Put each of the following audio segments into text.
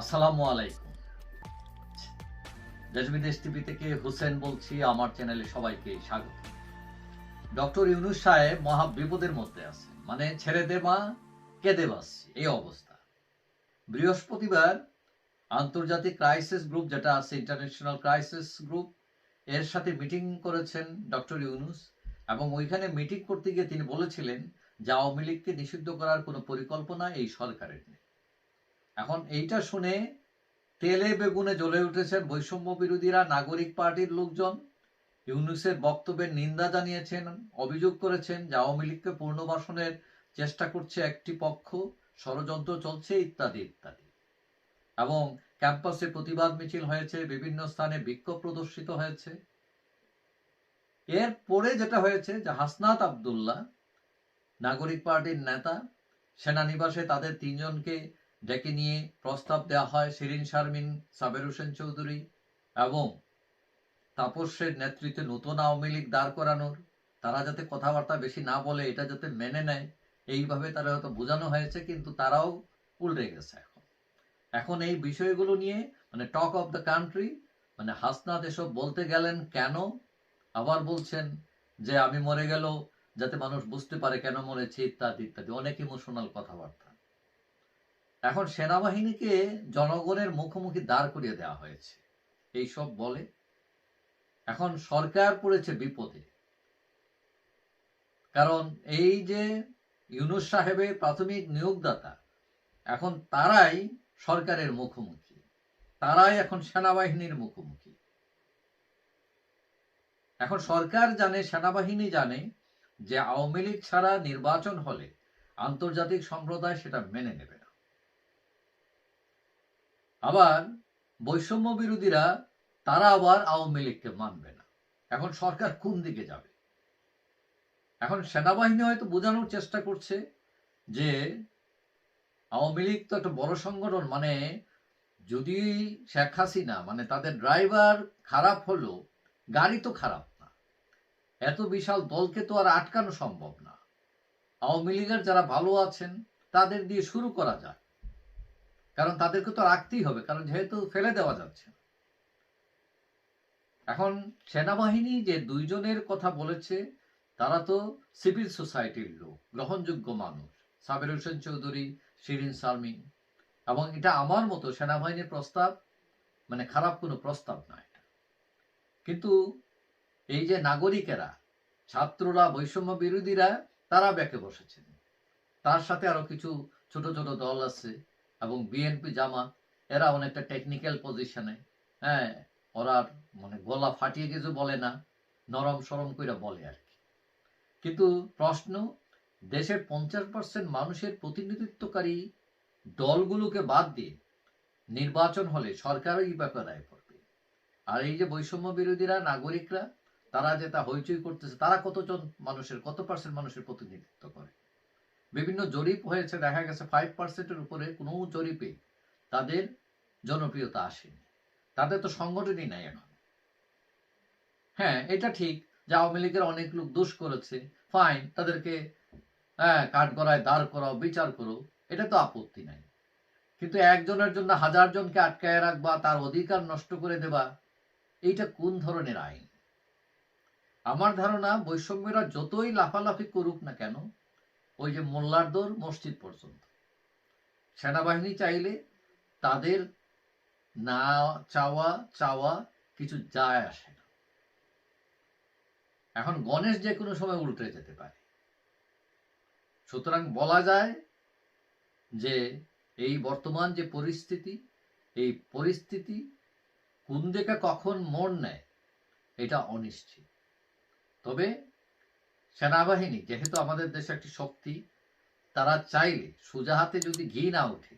আসসালামু আলাইকুম। দেশ বিদেশ টিভি থেকে হুসেন বলছি। আমার চ্যানেলে সবাইকে স্বাগত। ডক্টর ইউনূস সাহেব মহা বিপদের মধ্যে আছে, মানে ছেড়ে দে মা, কেঁদে বাঁচছি এই অবস্থা। বৃহস্পতিবার আন্তর্জাতিক ক্রাইসিস গ্রুপ, যেটা আছে ইন্টারন্যাশনাল ক্রাইসিস গ্রুপ, এর সাথে মিটিং করেছেন ডক্টর ইউনূস, এবং ওইখানে মিটিং করতে গিয়ে তিনি বলেছিলেন যে আওয়ামী লীগকে নিষিদ্ধ করার কোনো পরিকল্পনা এই সরকারের নেই। এখন এইটা শুনে তেলে বেগুনে জ্বলে উঠেছেন বৈষম্য বিরোধীরা, নাগরিক পার্টির লোকজন। ইউনূসের বক্তব্যের নিন্দা জানিয়েছেন, অভিযোগ করেছেন যে আওয়ামী লীগকে পুনর্বাসনের চেষ্টা করছে একটি পক্ষ, ষড়যন্ত্র চলছে ইত্যাদি ইত্যাদি। এবং ক্যাম্পাসে প্রতিবাদ মিছিল হয়েছে, বিভিন্ন স্থানে বিক্ষোভ প্রদর্শিত হয়েছে। এরপরে যেটা হয়েছে যে হাসনাত আব্দুল্লাহ, নাগরিক পার্টির নেতা, সেনানিবাসে তাদের তিনজনকে ডেকে নিয়ে প্রস্তাব দেওয়া হয় শিরিন শারমিন, সাবের হোসেন চৌধুরী এবং তাপসের নেতৃত্বে নতুন আওয়ামী লীগ দাঁড় করানোর। তারা যাতে কথাবার্তা বেশি না বলে, এটা যাতে মেনে নেয়, এইভাবে তারা হয়তো বোঝানো হয়েছে, কিন্তু তারাও উল্টে গেছে। এখন এই বিষয়গুলো নিয়ে মানে টক অফ দ্য কান্ট্রি, মানে হাসনাত এসব বলতে গেলেন কেন, আবার বলছেন যে আমি মরে গেল যাতে মানুষ বুঝতে পারে কেন মরেছে ইত্যাদি ইত্যাদি, অনেক ইমোশনাল কথাবার্তা। এখন সেনাবাহিনীকে জনগণের মুখোমুখি দাঁড় করিয়ে দেওয়া হয়েছে এইসব বলে। এখন সরকার পড়েছে বিপদে, কারণ এই যে ইউনূস সাহেবের প্রাথমিক নিয়োগদাতা, এখন তারাই সরকারের মুখোমুখি, তারাই এখন সেনাবাহিনীর মুখোমুখি। এখন সরকার জানে, সেনাবাহিনী জানে যে আওয়ামী লীগ ছাড়া নির্বাচন হলে আন্তর্জাতিক সম্প্রদায় সেটা মেনে নেবে না। আবার বৈষম্য বিরোধীরা, তারা আবার আওয়ামী লীগকে মানবে না। এখন সরকার কোন দিকে যাবে? এখন সেনাবাহিনী হয়তো বোঝানোর চেষ্টা করছে যে আওয়ামী লীগ তো একটা বড় সংগঠন, মানে যদি শেখ হাসিনা মানে তাদের ড্রাইভার খারাপ হলো, গাড়ি তো খারাপ না, এত বিশাল দলকে তো আর আটকানো সম্ভব না। আওয়ামী লীগের যারা ভালো আছেন তাদের দিয়ে শুরু করা যায়, কারণ তাদেরকে তো রাখতেই হবে, কারণ যেহেতু ফেলে দেওয়া যাচ্ছে। এখন সেনাবাহিনী যে দুইজনের কথা বলেছে, তারা তো সিভিল সোসাইটির লোক, গ্রহণযোগ্য মানুষ, সাবের হোসেন চৌধুরী, শিরিন শারমিন। এবং এটা আমার মতো সেনাবাহিনীর প্রস্তাব মানে খারাপ কোনো প্রস্তাব না এটা। কিন্তু এই যে নাগরিকেরা, ছাত্ররা, বৈষম্য বিরোধীরা, তারা বেঁকে বসেছেন। তার সাথে আরো কিছু ছোট ছোট দল আছে, এবং বিএনপি, জামাত, এরা অনেকটা টেকনিক্যাল পজিশনে। হ্যাঁ, ওরা মানে গলা ফাটিয়ে কিছু বলে না, নরম সরম করে বলে আর কি। কিন্তু প্রশ্ন, দেশের 50% মানুষের প্রতিনিধিত্বকারী দলগুলোকে বাদ দিয়ে নির্বাচন হলে সরকারও এই ব্যাপারে রায় পড়বে। আর এই যে বৈষম্য বিরোধীরা, নাগরিকরা, তারা যেটা হইচই করতেছে, তারা কতজন মানুষের, কত পার্সেন্ট মানুষের প্রতিনিধিত্ব করে? বিভিন্ন জরিপ হয়েছে, দেখা গেছে 5%-এর উপরে কোনো জরিপে তাদের জনপ্রিয়তা আসেনি। তাদের তো সংগঠনই নাই এখন। হ্যাঁ, এটা ঠিক যে আওয়ামী লীগের অনেক লোক দোষ করেছে, ফাইন, তাদেরকে কাঠগড়ায় দাঁড় করাও, বিচার করো, এটা তো আপত্তি নাই। কিন্তু একজনের জন্য হাজার জনকে আটকায় রাখবা, তার অধিকার নষ্ট করে দেবা, এইটা কোন ধরনের আইন? আমার ধারণা বৈষম্যরা যতই লাফালাফি করুক না কেন, ওই যে মোল্লার দৌড় মসজিদ পর্যন্ত। সেনাবাহিনী চাইলে তাদের না চাওয়া চাওয়া কিছু যায় আসে না। এখন গণেশ যে কোনো সময় উল্টে যেতে পারে। সুতরাং বলা যায় যে এই বর্তমান যে পরিস্থিতি, এই পরিস্থিতি কোন দিকে কখন মোড় নেয় এটা অনিশ্চিত। তবে সেনাবাহিনী যেহেতু আমাদের দেশে একটি শক্তি, তারা চাইলে সোজা হাতে যদি ঘি না ওঠে,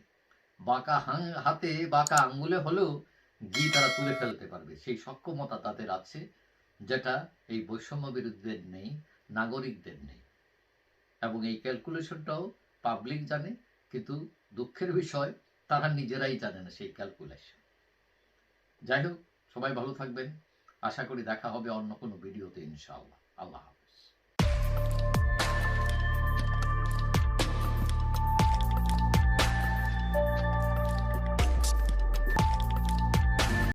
বাঁকা হাতে বাঁকা আঙ্গুলে হলেও ঘি তারা তুলে ফেলতে পারবে, সেই সক্ষমতা তাদের আছে, যেটা এই বৈষম্য বিরোধীদের নেই, নাগরিকদের নেই। এবং এই ক্যালকুলেশনটাও পাবলিক জানে, কিন্তু দুঃখের বিষয় তারা নিজেরাই জানে না সেই ক্যালকুলেশন। যাই হোক, সবাই ভালো থাকবেন। আশা করি দেখা হবে অন্য কোনো ভিডিওতে ইনশাআল্লাহ। আল্লাহ হাফেজ।